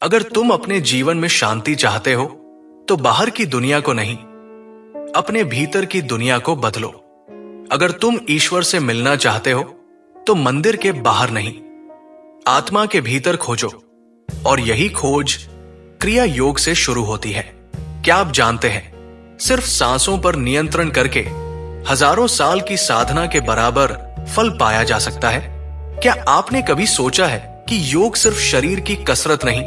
अगर तुम अपने जीवन में शांति चाहते हो तो बाहर की दुनिया को नहीं, अपने भीतर की दुनिया को बदलो। अगर तुम ईश्वर से मिलना चाहते हो तो मंदिर के बाहर नहीं, आत्मा के भीतर खोजो। और यही खोज क्रिया योग से शुरू होती है। क्या आप जानते हैं, सिर्फ सांसों पर नियंत्रण करके हजारों साल की साधना के बराबर फल पाया जा सकता है। क्या आपने कभी सोचा है कि योग सिर्फ शरीर की कसरत नहीं,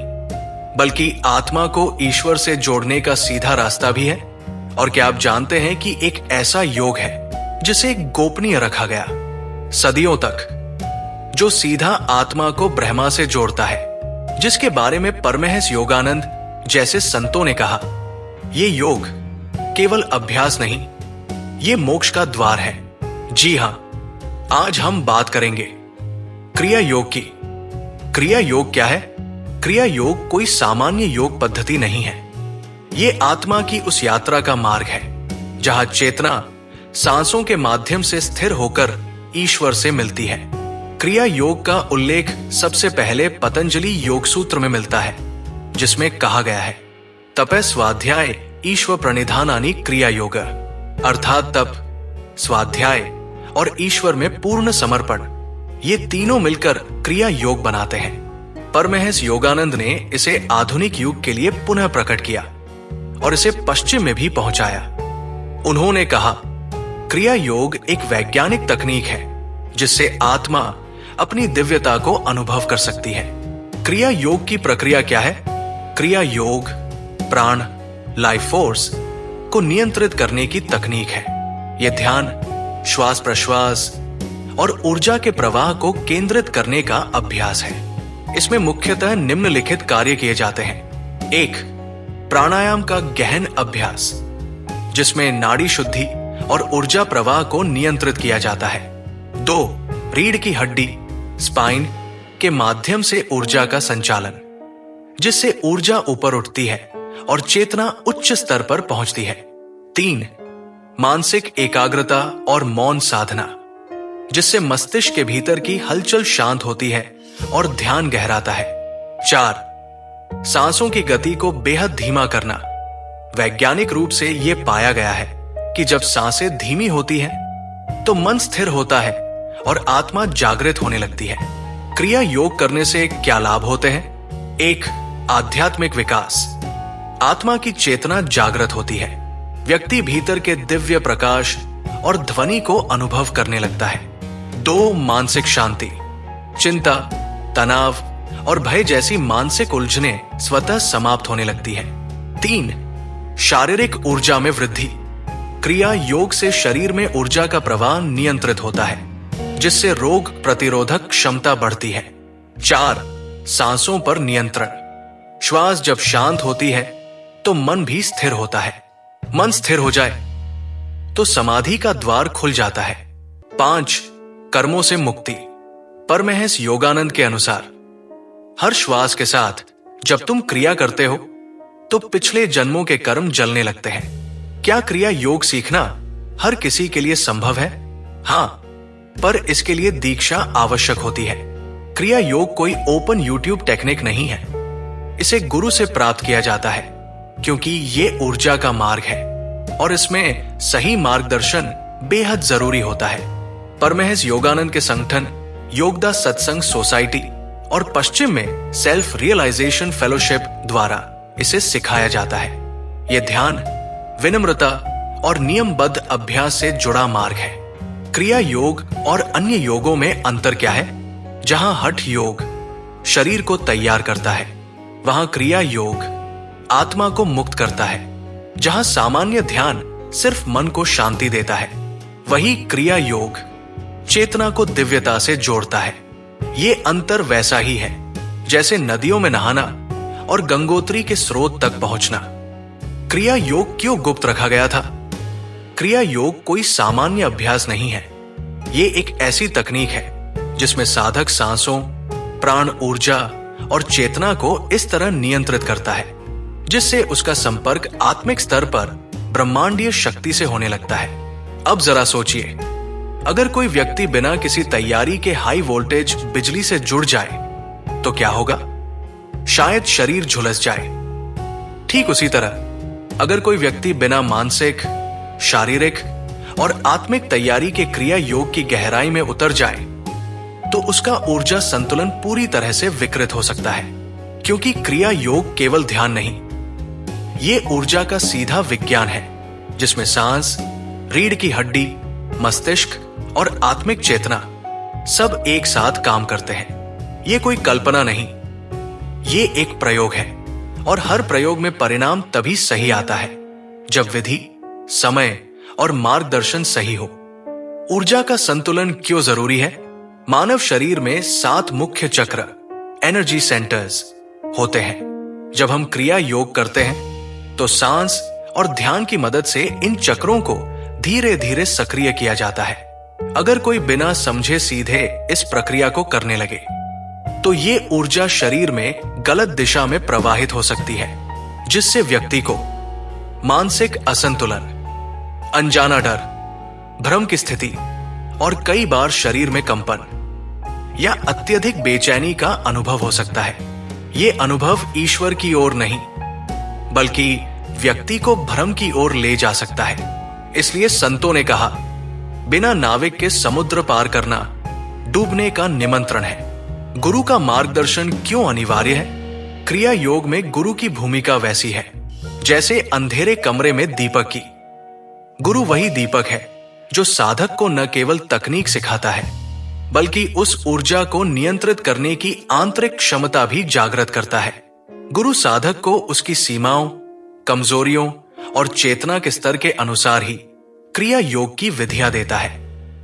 बल्कि आत्मा को ईश्वर से जोड़ने का सीधा रास्ता भी है? और क्या आप जानते हैं कि एक ऐसा योग है जिसे गोपनीय रखा गया सदियों तक, जो सीधा आत्मा को ब्रह्मा से जोड़ता है, जिसके बारे में परमहंस योगानंद जैसे संतों ने कहा, ये योग केवल अभ्यास नहीं, ये मोक्ष का द्वार है। जी हां, आज हम बात करेंगे क्रिया योग की। क्रिया योग क्या है? क्रिया योग कोई सामान्य योग पद्धति नहीं है। ये आत्मा की उस यात्रा का मार्ग है जहां चेतना सांसों के माध्यम से स्थिर होकर ईश्वर से मिलती है। क्रिया योग का उल्लेख सबसे पहले पतंजलि योग सूत्र में मिलता है, जिसमें कहा गया है, तपः स्वाध्याय ईश्वर प्रणिधानानि क्रिया योग, अर्थात तप, स्वाध्याय और ईश्वर में पूर्ण समर्पण, ये तीनों मिलकर क्रिया योग बनाते हैं। परमहंस योगानंद ने इसे आधुनिक युग के लिए पुनः प्रकट किया और इसे पश्चिम में भी पहुंचाया। उन्होंने कहा, क्रिया योग एक वैज्ञानिक तकनीक है जिससे आत्मा अपनी दिव्यता को अनुभव कर सकती है। क्रिया योग की प्रक्रिया क्या है? क्रिया योग प्राण, लाइफ फोर्स को नियंत्रित करने की तकनीक है। यह ध्यान, श्वास प्रश्वास और ऊर्जा के प्रवाह को केंद्रित करने का अभ्यास है। इसमें मुख्यतः निम्नलिखित कार्य किए जाते हैं। 1. प्राणायाम का गहन अभ्यास, जिसमें नाड़ी शुद्धि और ऊर्जा प्रवाह को नियंत्रित किया जाता है। 2. रीढ़ की हड्डी, स्पाइन के माध्यम से ऊर्जा का संचालन, जिससे ऊर्जा ऊपर उठती है और चेतना उच्च स्तर पर पहुंचती है। 3. मानसिक एकाग्रता और मौन साधना, जिससे मस्तिष्क के भीतर की हलचल शांत होती है और ध्यान गहराता है। 4. सांसों की गति को बेहद धीमा करना। वैज्ञानिक रूप से यह पाया गया है कि जब सांसें धीमी होती हैं, तो मन स्थिर होता है और आत्मा जागृत होने लगती है। क्रिया योग करने से क्या लाभ होते हैं? 1. आध्यात्मिक विकास, आत्मा की चेतना जागृत होती है। व्यक्ति भीतर के दिव्य प्रकाश और ध्वनि को अनुभव करने लगता है। 2. मानसिक शांति, चिंता, तनाव और भय जैसी मानसिक उलझने स्वतः समाप्त होने लगती है। 3. शारीरिक ऊर्जा में वृद्धि, क्रिया योग से शरीर में ऊर्जा का प्रवाह नियंत्रित होता है, जिससे रोग प्रतिरोधक क्षमता बढ़ती है। 4. सांसों पर नियंत्रण, श्वास जब शांत होती है तो मन भी स्थिर होता है। मन स्थिर हो जाए तो समाधि का द्वार खुल जाता है। 5. कर्मों से मुक्ति, परमहंस योगानंद के अनुसार हर श्वास के साथ जब तुम क्रिया करते हो तो पिछले जन्मों के कर्म जलने लगते हैं। क्या क्रिया योग सीखना हर किसी के लिए संभव है? हां, पर इसके लिए दीक्षा आवश्यक होती है। क्रिया योग कोई ओपन यूट्यूब टेक्निक नहीं है। इसे गुरु से प्राप्त किया जाता है, क्योंकि ये ऊर्जा का मार्ग है और इसमें सही मार्गदर्शन बेहद जरूरी होता है। परमहंस योगानंद के संगठन योगदा सत्संग सोसाइटी और पश्चिम में सेल्फ रियलाइजेशन फेलोशिप द्वारा इसे सिखाया जाता है। यह ध्यान, विनम्रता और नियमबद्ध अभ्यास से जुड़ा मार्ग है। क्रिया योग और अन्य योगों में अंतर क्या है? जहां हठ योग शरीर को तैयार करता है, वहां क्रिया योग आत्मा को मुक्त करता है। जहां सामान्य ध्यान सिर्फ मन को शांति देता है, वही क्रिया योग चेतना को दिव्यता से जोड़ता है। ये अंतर वैसा ही है जैसे नदियों में नहाना और गंगोत्री के स्रोत तक पहुंचना। क्रिया योग क्यों गुप्त रखा गया था? क्रिया योग कोई सामान्य अभ्यास नहीं है। ये एक ऐसी तकनीक है जिसमें साधक सांसों, प्राण ऊर्जा और चेतना को इस तरह नियंत्रित करता है जिससे उसका संपर्क आत्मिक स्तर पर ब्रह्मांडीय शक्ति से होने लगता है। अब जरा सोचिए, अगर कोई व्यक्ति बिना किसी तैयारी के हाई वोल्टेज बिजली से जुड़ जाए तो क्या होगा? शायद शरीर झुलस जाए। ठीक उसी तरह अगर कोई व्यक्ति बिना मानसिक, शारीरिक और आत्मिक तैयारी के क्रिया योग की गहराई में उतर जाए तो उसका ऊर्जा संतुलन पूरी तरह से विकृत हो सकता है, क्योंकि क्रिया योग केवल ध्यान नहीं, ये ऊर्जा का सीधा विज्ञान है जिसमें सांस, रीढ़ की हड्डी, मस्तिष्क और आत्मिक चेतना सब एक साथ काम करते हैं। ये कोई कल्पना नहीं, ये एक प्रयोग है और हर प्रयोग में परिणाम तभी सही आता है जब विधि, समय और मार्गदर्शन सही हो। ऊर्जा का संतुलन क्यों जरूरी है? मानव शरीर में 7 मुख्य चक्र, एनर्जी सेंटर्स होते हैं। जब हम क्रिया योग करते हैं तो सांस और ध्यान की मदद से इन चक्रों को धीरे धीरे सक्रिय किया जाता है। अगर कोई बिना समझे सीधे इस प्रक्रिया को करने लगे तो ये ऊर्जा शरीर में गलत दिशा में प्रवाहित हो सकती है, जिससे व्यक्ति को मानसिक असंतुलन, अनजाना डर, भ्रम की स्थिति और कई बार शरीर में कंपन या अत्यधिक बेचैनी का अनुभव हो सकता है। ये अनुभव ईश्वर की ओर नहीं बल्कि व्यक्ति को भ्रम की ओर ले जा सकता है। इसलिए संतों ने कहा, बिना नाविक के समुद्र पार करना डूबने का निमंत्रण है। गुरु का मार्गदर्शन क्यों अनिवार्य है? क्रिया योग में गुरु की भूमिका वैसी है जैसे अंधेरे कमरे में दीपक की। गुरु वही दीपक है जो साधक को न केवल तकनीक सिखाता है बल्कि उस ऊर्जा को नियंत्रित करने की आंतरिक क्षमता भी जागृत करता है। गुरु साधक को उसकी सीमाओं, कमजोरियों और चेतना के स्तर के अनुसार ही क्रिया योग की विधियां देता है,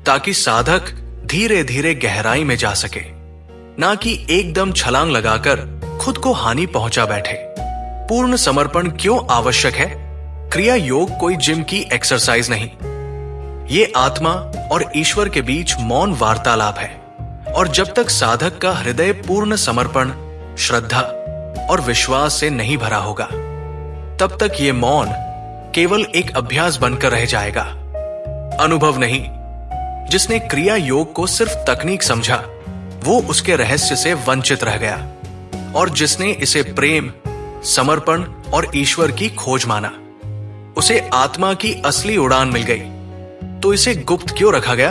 ताकि साधक धीरे धीरे गहराई में जा सके, ना कि एकदम छलांग लगाकर खुद को हानि पहुंचा बैठे। पूर्ण समर्पण क्यों आवश्यक है? क्रिया योग कोई जिम की एक्सरसाइज नहीं, ये आत्मा और ईश्वर के बीच मौन वार्तालाप है। और जब तक साधक का हृदय पूर्ण समर्पण, श्रद्धा और विश्वास से नहीं भरा होगा, तब तक ये मौन केवल एक अभ्यास बनकर रह जाएगा, अनुभव नहीं। जिसने क्रिया योग को सिर्फ तकनीक समझा वो उसके रहस्य से वंचित रह गया, और जिसने इसे प्रेम, समर्पण और ईश्वर की खोज माना उसे आत्मा की असली उड़ान मिल गई। तो इसे गुप्त क्यों रखा गया?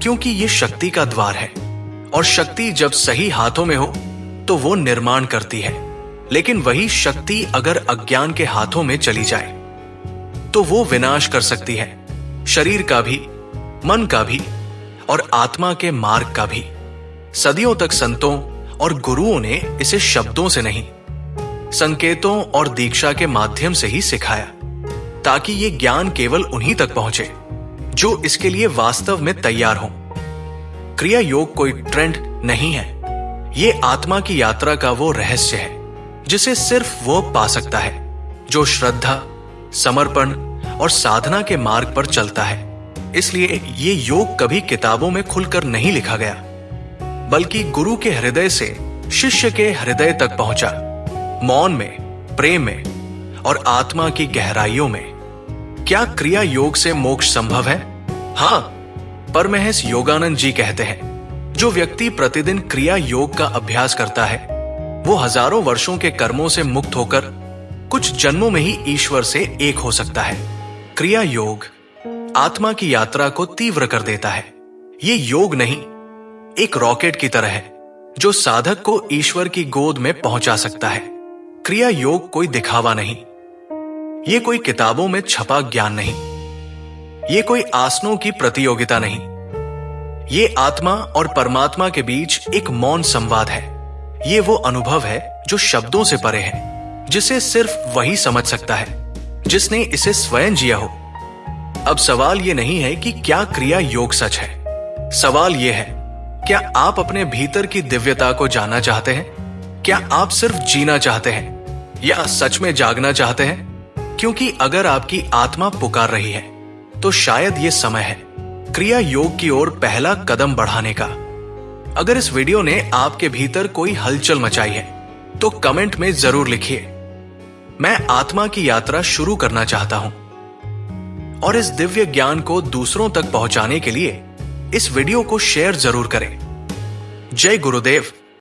क्योंकि ये शक्ति का द्वार है, और शक्ति जब सही हाथों में हो तो वो निर्माण करती है। लेकिन वही शक्ति अगर अज्ञान के हाथों में चली जाए तो वो विनाश कर सकती है, शरीर का भी, मन का भी और आत्मा के मार्ग का भी। सदियों तक संतों और गुरुओं ने इसे शब्दों से नहीं, संकेतों और दीक्षा के माध्यम से ही सिखाया, ताकि ये ज्ञान केवल उन्हीं तक पहुंचे जो इसके लिए वास्तव में तैयार हों। क्रिया योग कोई ट्रेंड नहीं है, ये आत्मा की यात्रा का वो रहस्य है जिसे सिर्फ वो पा सकता है जो श्रद्धा, समर्पण और साधना के मार्ग पर चलता है। इसलिए ये योग कभी किताबों में खुलकर नहीं लिखा गया, बल्कि गुरु के हृदय से शिष्य के हृदय तक पहुंचा, मौन में, प्रेम में और आत्मा की गहराइयों में। क्या क्रिया योग से मोक्ष संभव है? हाँ, परमहंस योगानंद जी कहते हैं, जो व्यक्ति प्रतिदिन क्रिया योग का अभ्यास करता है वो हजारों वर्षों के कर्मों से मुक्त होकर कुछ जन्मों में ही ईश्वर से एक हो सकता है। क्रिया योग आत्मा की यात्रा को तीव्र कर देता है। ये योग नहीं, एक रॉकेट की तरह है जो साधक को ईश्वर की गोद में पहुंचा सकता है। क्रिया योग कोई दिखावा नहीं, ये कोई किताबों में छपा ज्ञान नहीं, ये कोई आसनों की प्रतियोगिता नहीं, ये आत्मा और परमात्मा के बीच एक मौन संवाद है। ये वो अनुभव है जो शब्दों से परे है, जिसे सिर्फ वही समझ सकता है जिसने इसे स्वयं जिया हो। अब सवाल ये नहीं है कि क्या क्रिया योग सच है, सवाल ये है, क्या आप अपने भीतर की दिव्यता को जानना चाहते हैं? क्या आप सिर्फ जीना चाहते हैं या सच में जागना चाहते हैं? क्योंकि अगर आपकी आत्मा पुकार रही है तो शायद ये समय है क्रिया योग की ओर पहला कदम बढ़ाने का। अगर इस वीडियो ने आपके भीतर कोई हलचल मचाई है तो कमेंट में जरूर लिखिए, मैं आत्मा की यात्रा शुरू करना चाहता हूं। और इस दिव्य ज्ञान को दूसरों तक पहुंचाने के लिए इस वीडियो को शेयर जरूर करें। जय गुरुदेव।